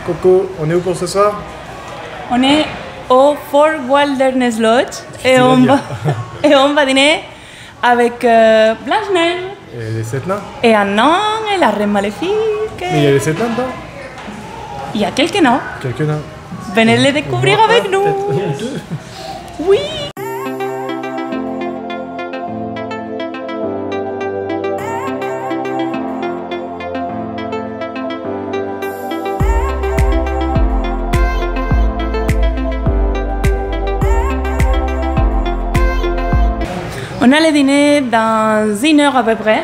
Coco, on est où pour ce soir? On est au Fort Wilderness Lodge et on va dîner avec Blanche-Neige. Et les 7 nains? Et un nain et la reine maléfique. Mais il y a les 7 nains dedans? Il y a quelques nains. Quelques nains. Venez les découvrir avec nous. Oui. On a le dîner dans 1 heure à peu près.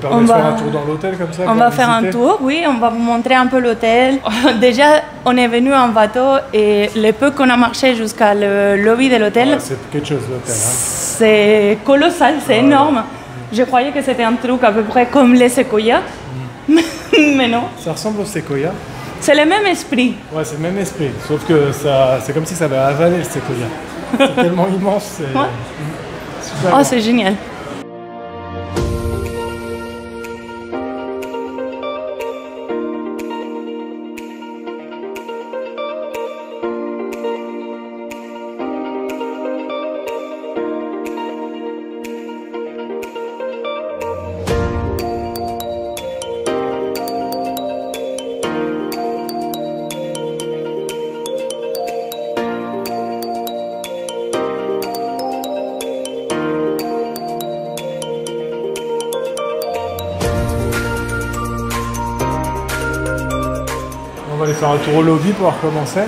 On va faire un tour dans l'hôtel comme ça? On va faire un tour, oui, on va vous montrer un peu l'hôtel. Déjà, on est venu en bateau et le peu qu'on a marché jusqu'à le lobby de l'hôtel, ouais, c'est quelque chose l'hôtel. Hein. C'est colossal, c'est énorme. Je croyais que c'était un truc à peu près comme les séquoias, mais non. Ça ressemble aux séquoias? C'est le même esprit. Ouais, c'est le même esprit, sauf que c'est comme si ça avait avalé le séquoia. C'est tellement immense. Ouais. Super. Oh, c'est génial. On va aller faire un tour au lobby pour recommencer.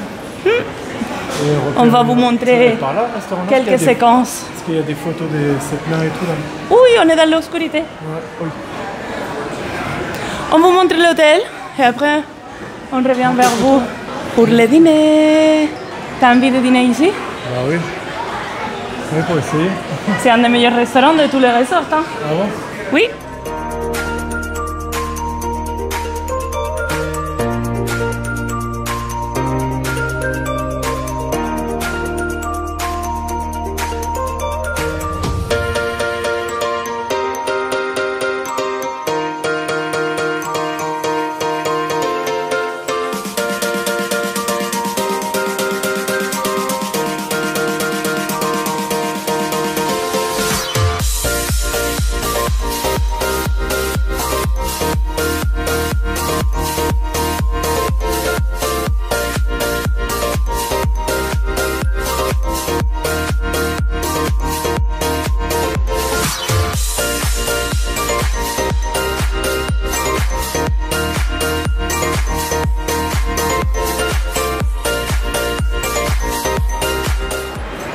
On va vous montrer par là, quelques séquences. Est-ce qu'il y a des photos des 7 nains et tout là? Oui, on est dans l'obscurité. Ouais, oui. On vous montre l'hôtel et après on revient vers vous pour le dîner. T'as envie de dîner ici? Bah oui. Oui, pour essayer. C'est un des meilleurs restaurants de tous les resorts. Hein? Ah bon? Oui.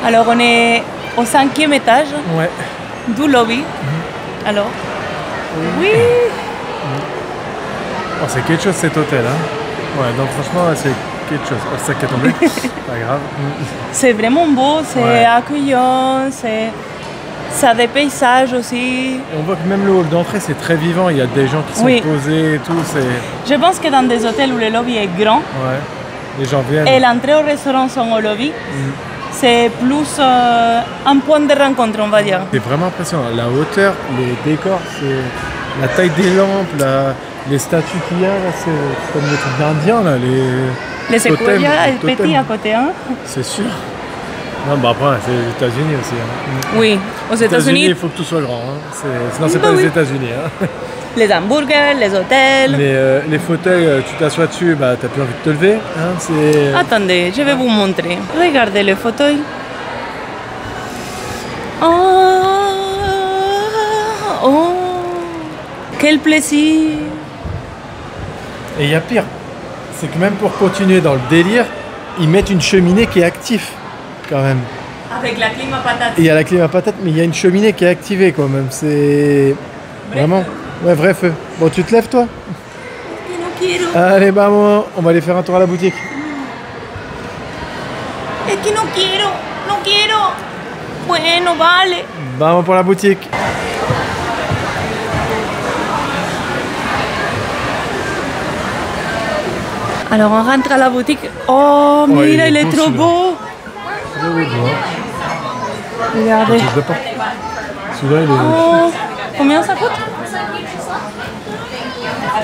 Alors on est au 5e étage Ouais. du lobby. Alors, oui. Oh, c'est quelque chose cet hôtel. Hein. Ouais, donc franchement, c'est quelque chose. Oh, ça qui est tombé. Pas grave. C'est vraiment beau, c'est Ouais. accueillant, ça a des paysages aussi. Et on voit que même le hall d'entrée, c'est très vivant. Il y a des gens qui sont Oui. posés et tout. Je pense que dans des hôtels où le lobby est grand Ouais. Les gens viennent. et l'entrée au restaurant sont au lobby, c'est plus un point de rencontre, on va dire. C'est vraiment impressionnant. La hauteur, les décors, c'est la taille des lampes, les statues qu'il y a, là, c'est comme les trucs d'Indiens, là, Les séquoias et totems. petits à côté. Hein? C'est sûr. Non, bah après, c'est les États-Unis aussi. Hein. Oui, aux États-Unis, il faut que tout soit grand. Hein. Sinon, c'est Bah pas oui. les États-Unis. Hein. les hamburgers, les hôtels. Mais les fauteuils, tu t'assois dessus, bah, t'as plus envie de te lever. Hein. Attendez, je vais vous montrer. Regardez le fauteuil. Oh, quel plaisir. Et il y a pire. C'est que même pour continuer dans le délire, ils mettent une cheminée qui est active quand même. Avec la clim à patate. Et il y a la clim à patate, mais il y a une cheminée qui est activée quand même. C'est vraiment... Ouais, vrai feu. Bon, tu te lèves toi? Allez, bah on va aller faire un tour à la boutique. Es que no quiero. Bueno, vale. Vamos pour la boutique. Alors on rentre à la boutique. Oh, Ouais, mira, il est beau, trop celui-là. beau. Regardez. Celui-là, il est... Oh, combien ça coûte?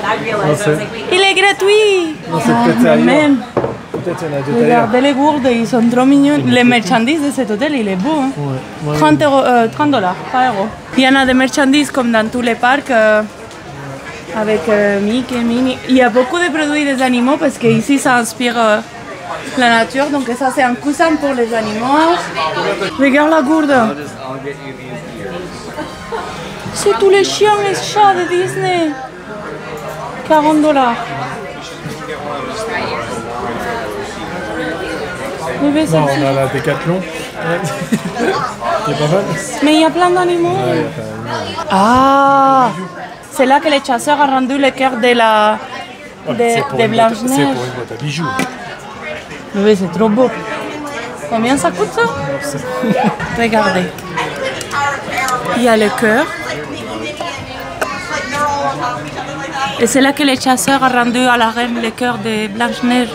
Non, c'est Il est gratuit. non, c'est peut-être mais ailleurs. même. Peut-être il y en a d'autres ailleurs. Regardez les gourdes, ils sont trop mignons. Les marchandises de cet hôtel, il est beau. Hein. Ouais. 30 euros, 30 $, pas euros. Il y en a des marchandises comme dans tous les parcs avec Mickey, Minnie. Il y a beaucoup de produits des animaux parce qu'ici ça inspire la nature. Donc ça c'est un coussin pour les animaux. Regarde la gourde. C'est tous les chiens et chats de Disney. 40 $. Bébé, Non, on a la Décathlon. C'est pas mal. mais il y a plein d'animaux. Ah, c'est là que les chasseurs ont rendu le cœur de la C'est pour de une boîte- c'est Blanche-Neige. pour une boîte à bijoux. Bébé, c'est trop beau. Combien ça coûte ça? Regardez. Il y a le cœur. Et c'est là que les chasseurs ont rendu à la reine le cœur de Blanche-Neige.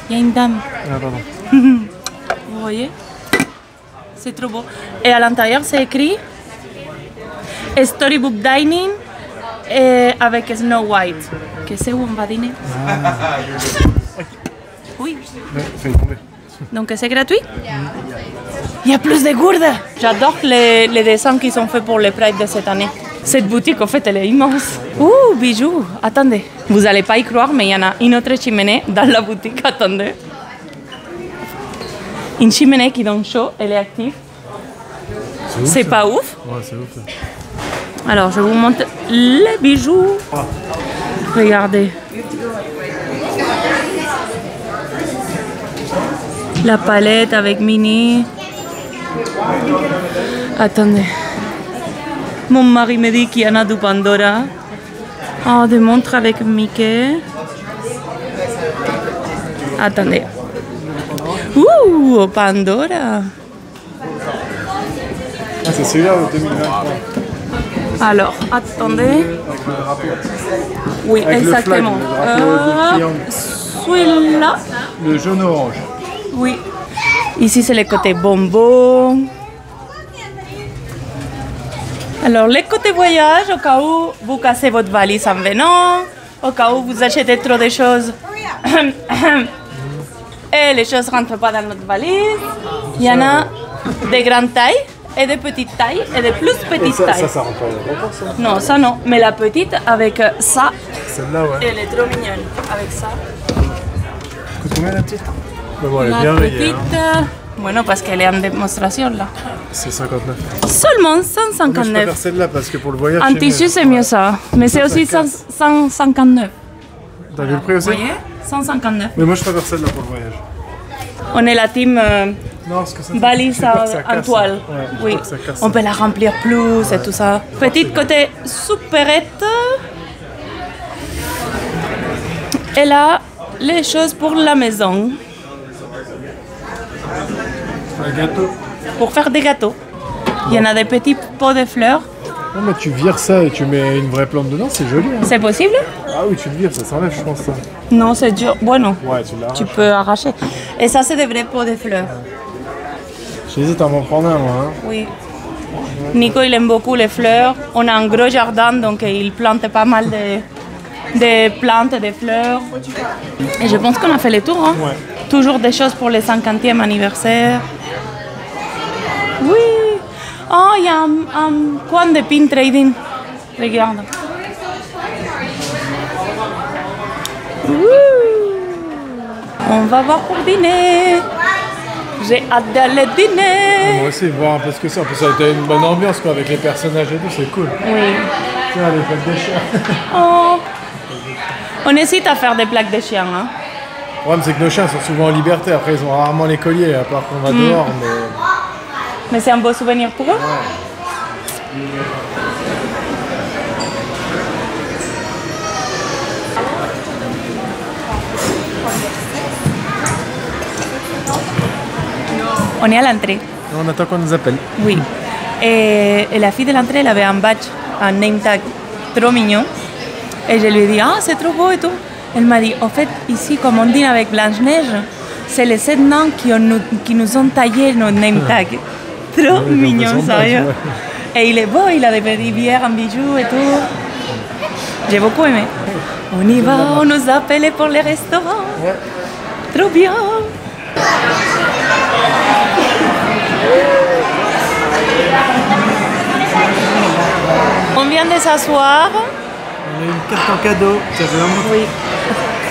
Il y a une dame. Ah, pardon. Vous voyez? C'est trop beau. Et à l'intérieur, c'est écrit Storybook Dining et avec Snow White. Que c'est où on va dîner? Oui. Ouais, fais tomber. Donc c'est gratuit? Il y a plus de gourdes. J'adore les dessins qui sont faits pour les Pride de cette année. Cette boutique, en fait, elle est immense. Ouh, bijoux. Attendez. Vous n'allez pas y croire, mais il y en a une autre cheminée dans la boutique. Attendez. Une cheminée qui donne chaud, elle est active. C'est ça. pas ouf? Ouais, c'est ouf. Ça. Alors, je vous montre les bijoux. Regardez. La palette avec Minnie. Attendez. Mon mari me dit qu'il y en a du Pandora. Oh, des montres avec Mickey. Attendez. Ouh, Pandora. Ah, c'est celui-là de 2023. Alors, attendez. Avec le drapeau. Oui, Avec le exactement. flag, le drapeau du triangle. Celui-là. Le jaune-orange. Oui. Ici, c'est le côté bonbon. Alors, le côté voyage, au cas où vous cassez votre valise en venant, au cas où vous achetez trop de choses et les choses ne rentrent pas dans notre valise. Il y en a de grandes tailles et de petites tailles et de plus Et petites ça tailles. rentre pas dans le rapport, ça. Non, ça non. Mais la petite avec ça, Celle-là, ouais. elle est trop mignonne. Avec ça. Coûte combien la petite? Mais bon, elle est La bien petite, rayée. Hein. bueno, parce qu'elle est en démonstration là. C'est 59. Seulement Moi, je 159. préfère celle-là parce que pour le voyage. En c'est tissu, mieux. c'est mieux ça. Mais c'est aussi 159. T'as vu le prix aussi? Vous voyez? 159. Mais moi, je préfère celle-là pour le voyage. On est la team Non, parce que ça. valise j'ai peur que ça en casse. toile. Ouais, j'ai Oui. peur que ça casse. On peut la remplir plus et tout ça. Petite côté supérette. Et là, les choses pour la maison. Un gâteau. Pour faire des gâteaux. Il y en a des petits pots de fleurs. Non, mais tu vires ça et tu mets une vraie plante dedans, c'est joli. Hein. C'est possible? Ah oui, tu le vires, ça s'enlève, je pense. Ça. Non, c'est dur. Bueno, Ouais, tu l'arraches. tu peux arracher. Et ça, c'est des vrais pots de fleurs. J'hésite à m'en prendre un, moi. Hein. Oui. Nico, il aime beaucoup les fleurs. On a un gros jardin, donc il plante pas mal de plantes, de fleurs. Et je pense qu'on a fait le tour. Hein. Ouais. Toujours des choses pour le 50e anniversaire. Oui. Oh, il y a un coin de pin trading. Regarde. On va voir pour dîner. J'ai hâte d'aller dîner. Moi aussi, voir un peu ce que c'est. En plus, ça a été une bonne ambiance quoi, avec les personnages et tout, c'est cool. Oui. Tiens, les plaques de chiens. Oh. On hésite à faire des plaques de chiens. Hein. Le problème, c'est que nos chiens sont souvent en liberté. Après, ils ont rarement les colliers, à part qu'on va dehors. Mais c'est un beau souvenir pour eux. On est à l'entrée. On attend qu'on nous appelle. Oui. Et la fille de l'entrée, elle avait un badge, un name tag trop mignon. Et je lui ai dit, ah, c'est trop beau et tout. Elle m'a dit, en fait, ici, comme on dîne avec Blanche-Neige, c'est les 7 nains qui nous ont taillé nos name tags. Trop Ouais, mignon, son badge, sérieux. ouais. Et il est beau, il a des petits bières en bijoux et tout. J'ai beaucoup aimé. On y va, on nous appelle pour les restaurants. Ouais. Trop bien. On vient de s'asseoir. On a une carte en cadeau. Ça fait vraiment... Oui.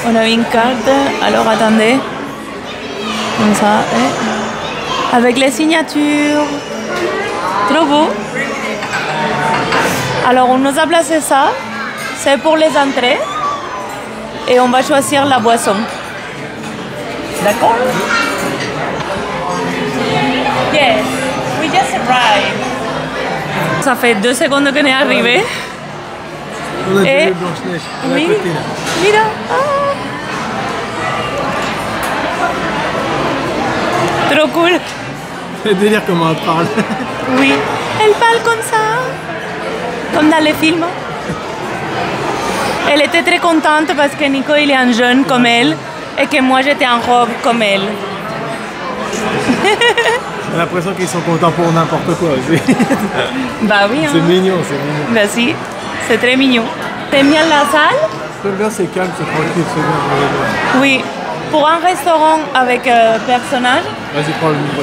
On a une carte. Alors attendez. Comme ça. Avec les signatures. Trop beau. Alors on nous a placé ça. C'est pour les entrées. Et on va choisir la boisson. D'accord? Yes. We just arrived. Ça fait 2 secondes qu'on est arrivé. On a Et... vu Blanche-Neige à la Oui. côté là. Mira. Ah. Trop cool. C'est délire comment elle parle. Oui. Elle parle comme ça. Comme dans les films. Elle était très contente parce que Nico il est un jeune comme elle et que moi j'étais en robe comme elle. J'ai l'impression qu'ils sont contents pour n'importe quoi aussi. Bah oui. Hein. C'est mignon, c'est mignon. Bah si. C'est très mignon. T'aimes bien la salle? J'aime bien, c'est calme, c'est tranquille, c'est bien. Oui. Pour un restaurant avec personnage, Vas-y, prends le micro.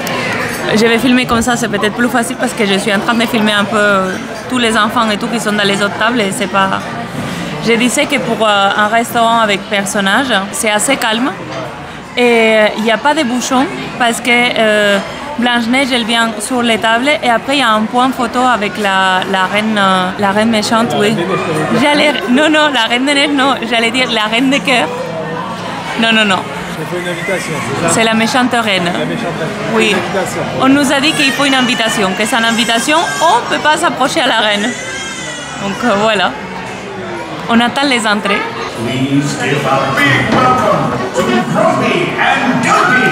je vais filmer comme ça, c'est peut-être plus facile parce que je suis en train de filmer un peu tous les enfants et tout qui sont dans les autres tables et c'est pas... Je disais que pour un restaurant avec personnage, c'est assez calme et il n'y a pas de bouchons parce que Blanche-Neige, elle vient sur les tables et après il y a un point photo avec la reine méchante, oui. Non, la reine de neige, non, j'allais dire la reine de cœur. Non. Je fais une invitation, c'est ça? C'est la méchante reine. La méchante reine. Oui. Une invitation. On nous a dit qu'il faut une invitation, que sans invitation, on ne peut pas s'approcher à la reine. Donc voilà. On attend les entrées. Please give a big welcome to Grumpy and Dumpy.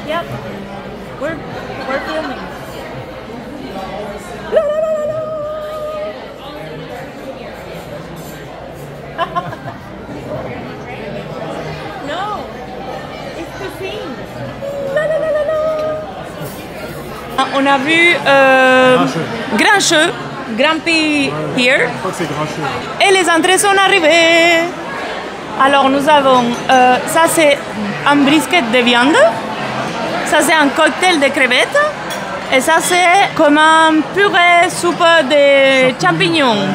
Yep. We're filming. No, it's to sing. On a vu Grincheux, Grumpy here, Je crois que c'est Grincheux. et les entrées sont arrivées. Alors nous avons, ça c'est un brisket de viande, ça c'est un cocktail de crevettes, et ça c'est comme un purée soupe de champignons.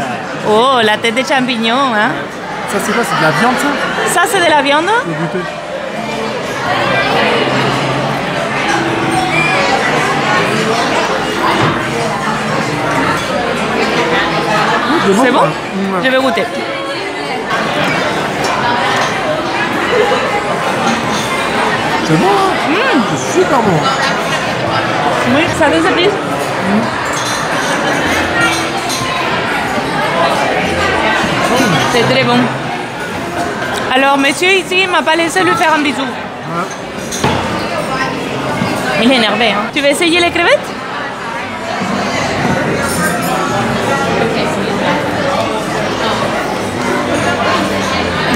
Oh, la tête de champignons, hein. Ça, c'est quoi? C'est de la viande, ça? Ça c'est de la viande. Je vais goûter. C'est bon? Ouais. Je vais goûter. C'est bon, hein? C'est super bon. Oui, ça fait surprise. C'est très bon. Alors, monsieur ici m'a pas laissé lui faire un bisou. Il est énervé. Hein. Tu veux essayer les crevettes?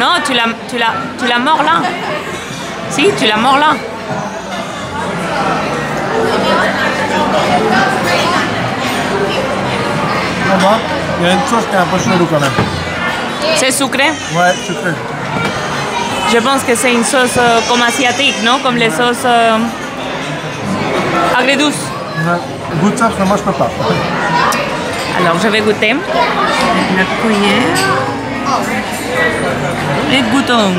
Non, tu la mords là. Si, tu la mords là. Là-bas, il y a une chose qui est un peu chelou quand même. C'est sucré. Ouais, sucré. Je pense que c'est une sauce comme asiatique, non? Comme les sauces agridouces. Ouais. Goûte ça, parce que moi je peux pas. Alors, je vais goûter. La cuillère. Et goûtons.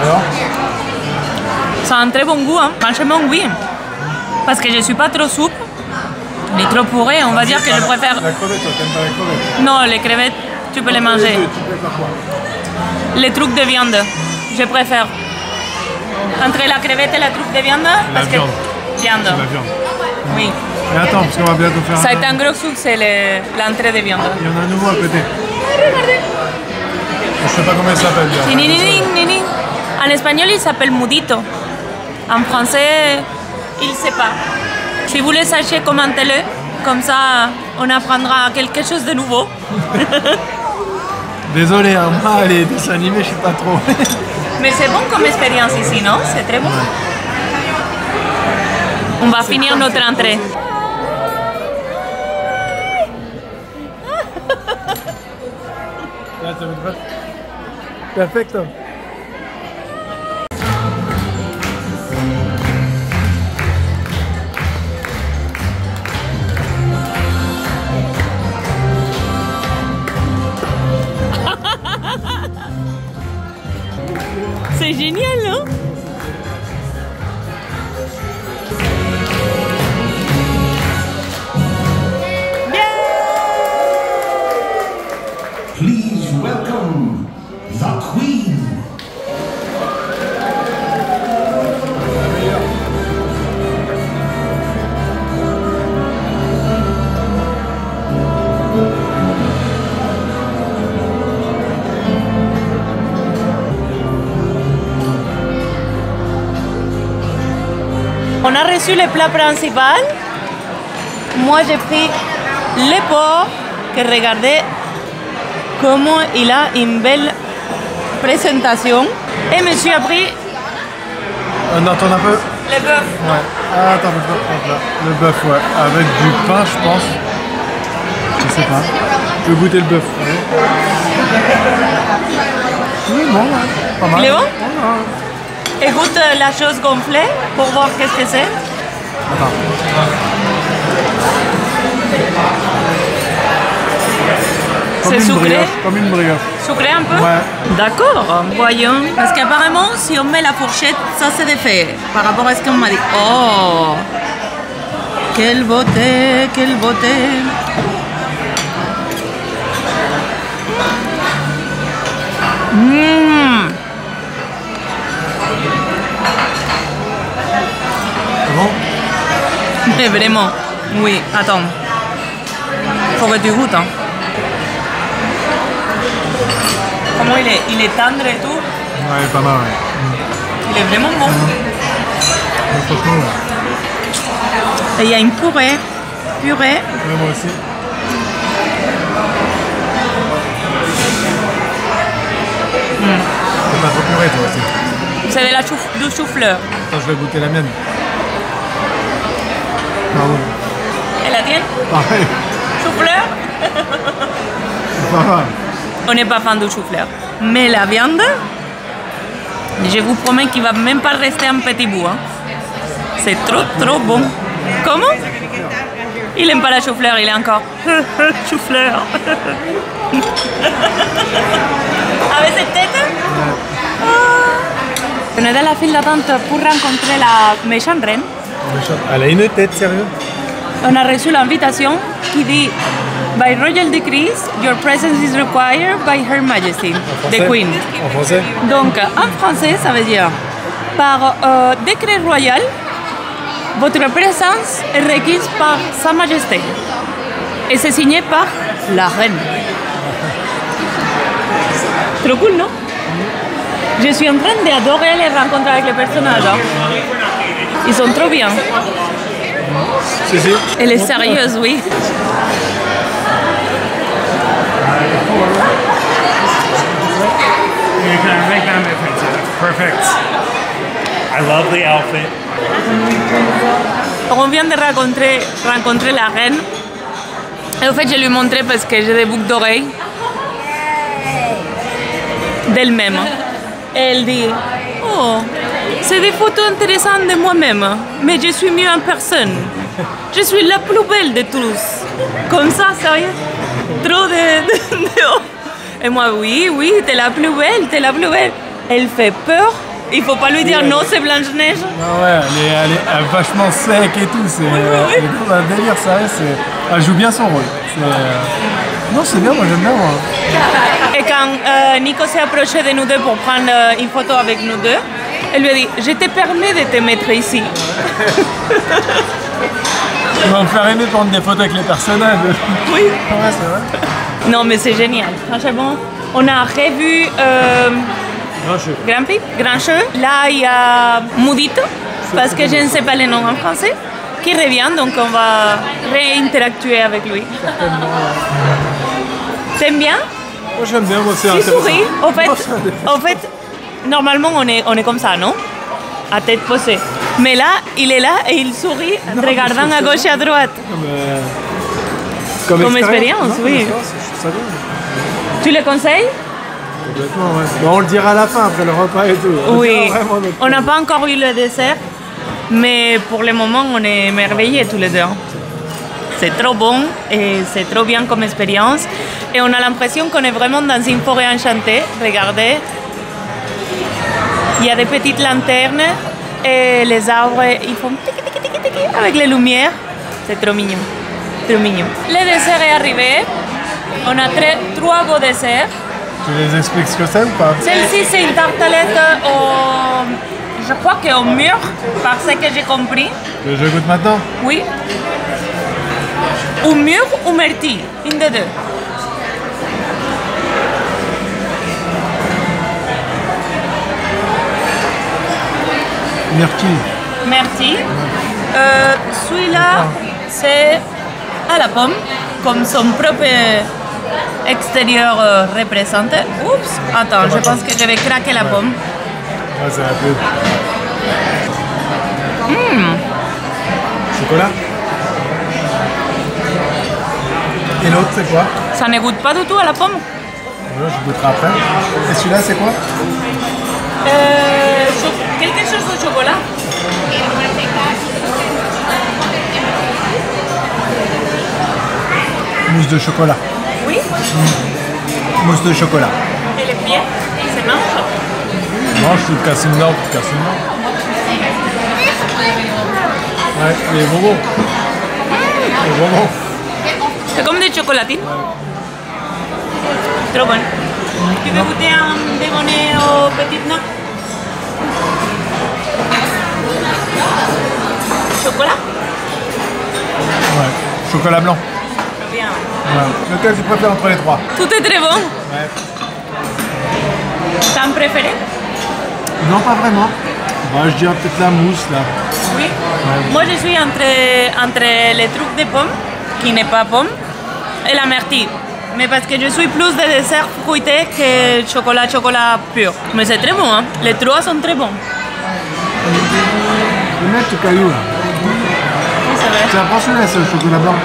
Alors? Ça a un très bon goût, hein. Franchement, oui. Parce que je ne suis pas trop soupe, ni trop purée. On va dire que je préfère... La crevette, toi, t'aimes pas la crevette? Non, les crevettes, tu peux les manger. Tu préfères quoi? Les trucs de viande, je préfère. Entre la crevette et la truc de viande, parce viande. que... Viande. La viande. Oui. Et attends, parce qu'on va bientôt faire Ça a été un gros succès, l'entrée de viande. Il y en a un nouveau à côté. Je sais pas comment il s'appelle. bien. Ni, ni, ni, ni, ni. En espagnol, il s'appelle mudito. En français, il ne sait pas. Si vous le sachez, commentez-le. Comme ça, on apprendra quelque chose de nouveau. Désolé, hein, moi les dessins animés, je suis pas trop. Mais c'est bon comme expérience ici, non? C'est très bon. On va finir notre entrée. Perfecto. C'est génial, non? Please welcome the Queen. On a reçu le plat principal. Moi, j'ai pris le porc, que regardez comment il a une belle présentation. Et monsieur a pris On entend un peu. le bœuf. Ouais. Ah, attends, le bœuf, ouais. Avec du pain, je pense. Je sais pas. Je vais goûter le bœuf. Oui, bon, ouais. Pas mal. Il est bon? Ouais. Écoute la chose gonflée pour voir qu'est-ce que c'est. Attends. C'est sucré. Comme une brioche. Sucré un peu? Ouais. D'accord, voyons. Parce qu'apparemment, si on met la fourchette, ça c'est défait. Par rapport à ce qu'on m'a dit. Oh! Quelle beauté, quelle beauté! Mmh. C'est bon? Mais vraiment, oui, attends. Faut que tu goûtes. Hein. Comment il est tendre et tout. Ouais, pas mal, ouais. Il est vraiment bon. Ouais, franchement, ouais. Et il y a une purée. Ouais, moi aussi. C'est pas trop purée, toi aussi. C'est de la du chou-fleur. Attends, je vais goûter la mienne. Ah ouais. Et la tienne? Pareil. Chou-fleur? C'est pas mal. On n'est pas fan du chou-fleur. Mais la viande, je vous promets qu'il va même pas rester un petit bout. Hein. C'est trop bon. Comment? Il aime pas la chou-fleur, il est encore chou-fleur. Avec cette tête? On est dans la file d'attente pour rencontrer la méchante reine. Elle a une tête, sérieux? On a reçu l'invitation qui dit By royal decrees, your presence is required by Her Majesty, the Queen. En français? Donc, en français, ça veut dire par décret royal, votre présence est requise par Sa Majesté. Et c'est signé par la reine. Trop cool, non? Je suis en train d'adorer les rencontres avec les personnages. Hein. Ils sont trop bien. Si, si. Elle est sérieuse, oui. You can make that difference. Perfect. I love the outfit. On vient de rencontrer la reine. Et en fait, je lui ai montré parce que j'ai des boucles d'oreilles d'elle-même. Et elle dit Oh, c'est des photos intéressantes de moi-même, mais je suis mieux en personne. Je suis la plus belle de tous. Comme ça, sérieux? Trop de... Et moi, oui, t'es la plus belle, t'es la plus belle. Elle fait peur. Il faut pas lui dire non, c'est Blanche-Neige. Ah ouais, elle est vachement sec et tout. C'est elle est dans un délire, ça. Elle joue bien son rôle. Non, c'est bien, moi j'aime bien. Moi. Et quand Nico s'est approché de nous deux pour prendre une photo avec nous deux, elle lui a dit Je te permets de te mettre ici. On va me faire aimer prendre des photos avec les personnages. Oui. Ouais, c'est vrai. Non, mais c'est génial. Franchement, on a revu Grand Prix, Grand Show. Là, il y a Mudito, parce que je ne sais pas le nom en français, qui revient, donc on va réinteractuer avec lui. T'aimes bien? Moi j'aime bien, moi c'est Tu intéressant. souris. En fait, normalement on est comme ça, non? À tête posée. Mais là, il est là et il sourit, regardant à gauche et à droite. Comme expérience, non, oui. Je trouve ça bien. Tu le conseilles? Complètement, ouais. Bon, on le dira à la fin, après le repas et tout. Oui. Dira vraiment notre On n'a pas encore eu le dessert, mais pour le moment, on est émerveillés tous les deux. C'est trop bon et c'est trop bien comme expérience. Et on a l'impression qu'on est vraiment dans une forêt enchantée. Regardez, il y a des petites lanternes et les arbres, ils font tic tic tic tic avec les lumières. C'est trop mignon. Trop mignon. Le dessert est arrivé. On a trois beaux desserts. Tu les expliques ce que c'est ou pas? Celle-ci, c'est une tartelette je crois qu'au mûr, par ce que j'ai compris. Je goûte maintenant? Oui. Ou mûr ou myrtille, une des deux. Myrtille. Myrtille. Celui-là, c'est à la pomme, comme son propre extérieur représente. Oups, attends, je pense que je vais craquer la pomme. Ah, c'est un peu. Chocolat. Et l'autre, c'est quoi? Ça ne goûte pas du tout à la pomme. Ouais, je goûterai après. Et celui-là, c'est quoi? Quelque chose de chocolat. Mousse de chocolat. Oui. Mousse de chocolat. Et les pieds, c'est mange. Non, je te casse une dent, tu te casses une dent. Ouais, les bonbons. Les bonbons. C'est comme des chocolatines. Trop bon. Tu veux goûter un déjeuner aux petites notes? Chocolat? Ouais, chocolat blanc. Très bien. Ouais. Lequel tu préfères entre les trois? Tout est très bon. Ouais. T'as un préféré? Non, pas vraiment. Bah, je dirais peut-être la mousse, là. Oui. Moi, je suis entre les trucs de pommes, qui n'est pas pomme, et la myrtille. Mais parce que je suis plus de dessert fruité que chocolat pur. Mais c'est très bon, hein. Les trois sont très bons. Le mec, tu caillou, là. Oui, c'est vrai. C'est impressionnant, ce chocolat blanc.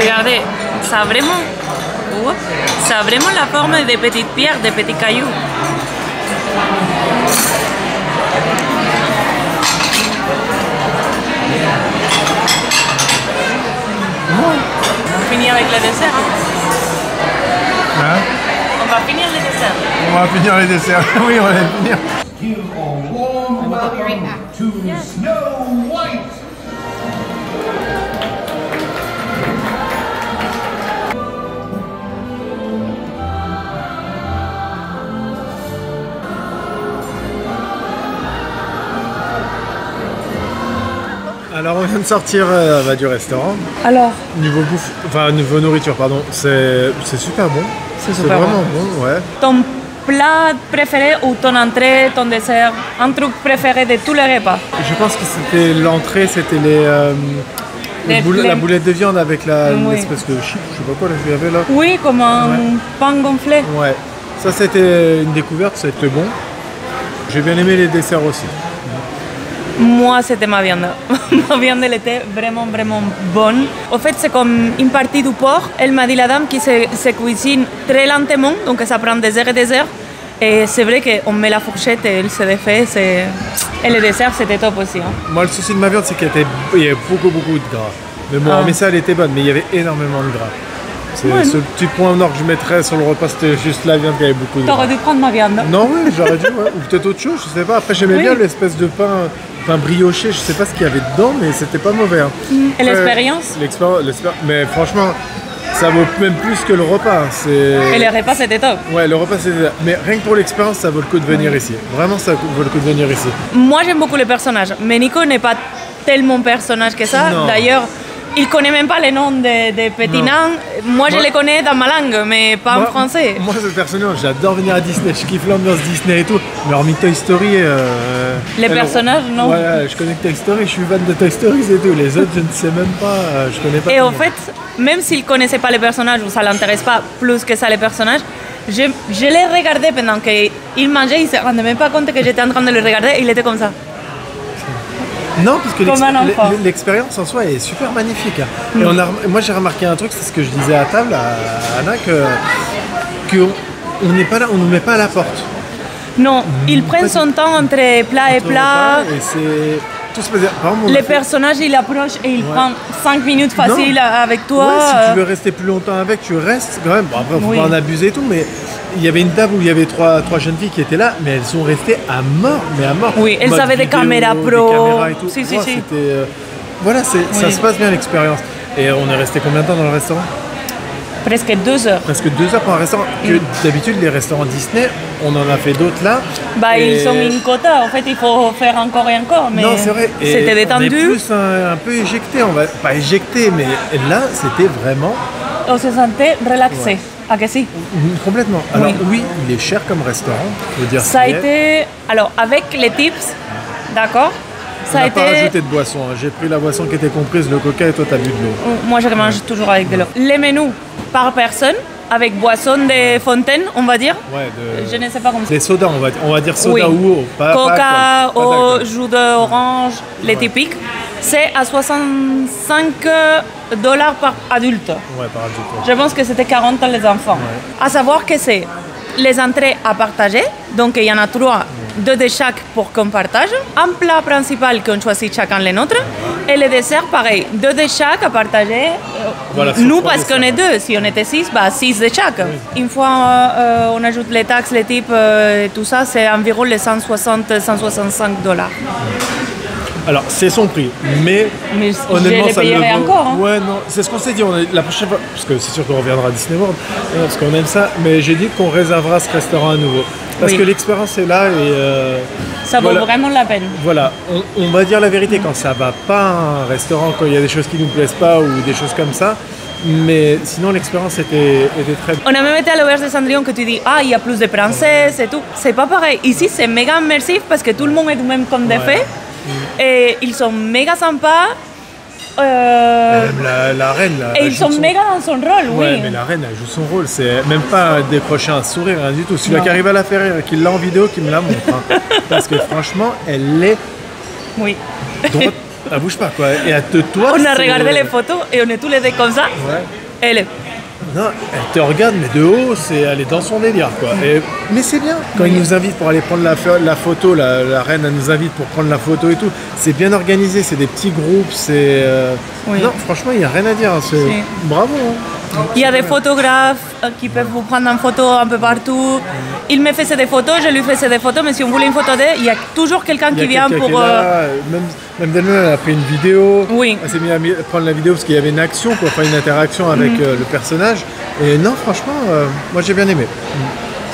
Regardez, ça a vraiment... Oups. Ça a vraiment la forme de petites pierres, de petits cailloux. On finit avec le dessert. Hein? On va finir le dessert. On va finir les desserts. Oui, on va les finir. Give a warm welcome to Snow White. Alors, on vient de sortir du restaurant. Alors, Niveau bouffe, enfin, niveau nourriture, pardon. C'est super bon. C'est super vraiment bon, ouais. ton plat préféré ou ton entrée, ton dessert, un truc préféré de tous les repas? Je pense que c'était l'entrée, c'était la boulette de viande avec Oui. l'espèce de chip, je sais pas quoi, là, qu'il y avait là. Oui, comme un pain gonflé. Ouais, ça c'était une découverte, c'était bon. J'ai bien aimé les desserts aussi. Moi, c'était ma viande. Ma viande, elle était vraiment, vraiment bonne. En fait, c'est comme une partie du porc. Elle m'a dit, la dame, qui se cuisine très lentement, donc ça prend des heures et des heures. Et c'est vrai qu'on met la fourchette et elle se défait. Et le dessert, c'était top aussi. Hein. Moi, le souci de ma viande, c'est qu'il y avait beaucoup de gras. Mais bon, mais ça, elle était bonne, mais il y avait énormément de gras. C'est ce petit point nord que je mettrais sur le repas, c'était juste la viande qui avait beaucoup de gras. T'aurais dû prendre ma viande. Non, oui, j'aurais dû, ouais. Ou peut-être autre chose, je sais pas. Après, j'aimais bien l'espèce de pain brioché, je sais pas ce qu'il y avait dedans, mais c'était pas mauvais. Hein. Et l'expérience? Mais franchement, ça vaut même plus que le repas. Et le repas, c'était top. Ouais, le repas, c'était... Mais rien que pour l'expérience, ça vaut le coup de venir ici. Vraiment, ça vaut le coup de venir ici. Moi, j'aime beaucoup les personnages, mais Nico n'est pas tellement personnage que ça. Non. D'ailleurs, il connaît même pas les noms des petits nains. Moi, je les connais dans ma langue, mais pas en français. Moi, personnellement, j'adore venir à Disney. Je kiffe l'ambiance Disney et tout. Mais hormis Toy Story... les personnages, non. Ouais, je connais que Toy Story. Je suis fan de Toy Story, c'est tout. Les autres, je ne sais même pas. Je connais pas. Et en fait, même s'il connaissait pas les personnages ou ça l'intéresse pas plus que ça les personnages, je l'ai regardé pendant qu'il mangeait. Il se rendait même pas compte que j'étais en train de le regarder. Il était comme ça. Non, parce que Comme un enfant. l'expérience en soi est super magnifique. Et moi, j'ai remarqué un truc, c'est ce que je disais à table à Anna, qu'on n'est pas là, on nous met pas à la porte. Non, il prend son temps entre plat et plat. Et c'est tout se passe bien. Par exemple, Les personnages, il approche et il prend 5 minutes facile avec toi. Ouais, si tu veux rester plus longtemps avec, tu restes quand même. Bon, après, faut pas en abuser et tout, mais il y avait une table où il y avait trois jeunes filles qui étaient là, mais elles sont restées à mort, mais à mort. Oui, elles avaient des caméras pro. Des caméras et tout. Si. C'était, voilà, ça se passe bien l'expérience. Et on est resté combien de temps dans le restaurant? Presque 2 heures. Presque 2 heures pour un restaurant. Que d'habitude, les restaurants Disney, on en a fait d'autres là. Ils ont une quota. En fait, il faut faire encore et encore. Mais non, c'est vrai. C'était détendu. On est plus un peu éjecté. On va pas éjecté, mais là, c'était vraiment. On se sentait relaxé. Ah que si? Complètement. Alors oui, il est cher comme restaurant. Je veux dire. Ça a été. Alors avec les tips, d'accord. On n'a pas rajouté de boisson. Hein. J'ai pris la boisson qui était comprise, le coca, et toi, t'as bu de l'eau. Moi, je mange toujours avec de l'eau. Les menus par personne, avec boisson de fontaine, on va dire. Ouais, je ne sais pas comment ça. Des sodas, on va dire soda ou eau. Coca, eau, jus d'orange, les typiques. C'est à $65 par adulte. Ouais, par adulte. Je pense que c'était 40 les enfants. À savoir que c'est les entrées à partager, donc il y en a 3. 2 de chaque pour qu'on partage, un plat principal qu'on choisit chacun les nôtres, et le dessert pareil, 2 de chaque à partager. Voilà, nous parce qu'on est 2, si on était 6, 6 de chaque. Oui. Une fois on ajoute les taxes, les types et tout ça, c'est environ les $160-165. Alors c'est son prix, mais honnêtement je les ça le vaut. Encore. Hein. Ouais, non, c'est ce qu'on s'est dit. La prochaine fois, parce que c'est sûr qu'on reviendra à Disney World, parce qu'on aime ça. Mais j'ai dit qu'on réservera ce restaurant à nouveau, parce que l'expérience est là et ça vaut vraiment la peine. Voilà, on va dire la vérité quand ça va pas à un restaurant, quand il y a des choses qui nous plaisent pas ou des choses comme ça. Mais sinon, l'expérience était très bien. On a même été à l'auberge de Cendrillon que tu dis, il y a plus de princesses et tout. C'est pas pareil. Ici, c'est méga immersif parce que tout le monde est du même conte de fées. Et ils sont méga sympas. Même la reine. Et ils sont méga dans son rôle, oui. Ouais, mais la reine, elle joue son rôle. C'est même pas décrocher un sourire, rien du tout. Celui-là qui arrive à la faire rire, qui l'a en vidéo, qui me la montre. Hein. Parce que franchement, elle est. Oui. Droite, elle bouge pas, quoi. Et elle te toise. On a regardé les photos et on est tous les deux comme ça. Ouais. Elle est. Non, elle te regarde, mais de haut, elle est dans son délire, quoi. Mais c'est bien. Quand ils nous invitent pour aller prendre la photo, la reine, elle nous invite pour prendre la photo et tout. C'est bien organisé, c'est des petits groupes, c'est... Non, franchement, il n'y a rien à dire. Hein. Bravo. Hein. Il y a des photographes qui peuvent vous prendre en photo un peu partout. Il me faisait des photos, je lui faisais des photos, mais si on voulait une photo d'elle, il y a toujours quelqu'un qui vient pour... Même Delma, elle a pris une vidéo. Oui. Elle s'est mise à prendre la vidéo parce qu'il y avait une action, quoi, enfin une interaction avec le personnage. Et non, franchement, moi j'ai bien aimé.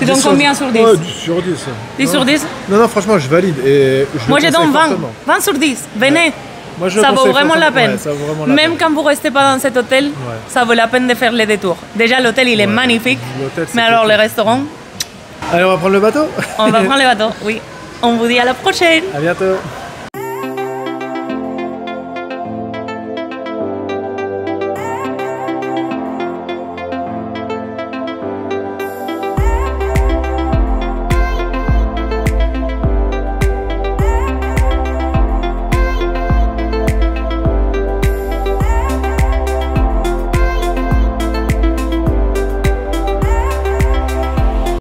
Tu donnes combien sur 10? 10 sur 10. 10 sur 10? Non, franchement, je valide. Et moi, je donne 20. 20 sur 10. Venez. Moi, ça vaut vraiment la peine. Ouais, ça vaut vraiment la Même peine. quand vous ne restez pas dans cet hôtel, ça vaut la peine de faire les détours. Déjà, l'hôtel, il est magnifique. Mais alors, le restaurant... Allez, on va prendre le bateau? On va prendre le bateau, oui. On vous dit à la prochaine. À bientôt.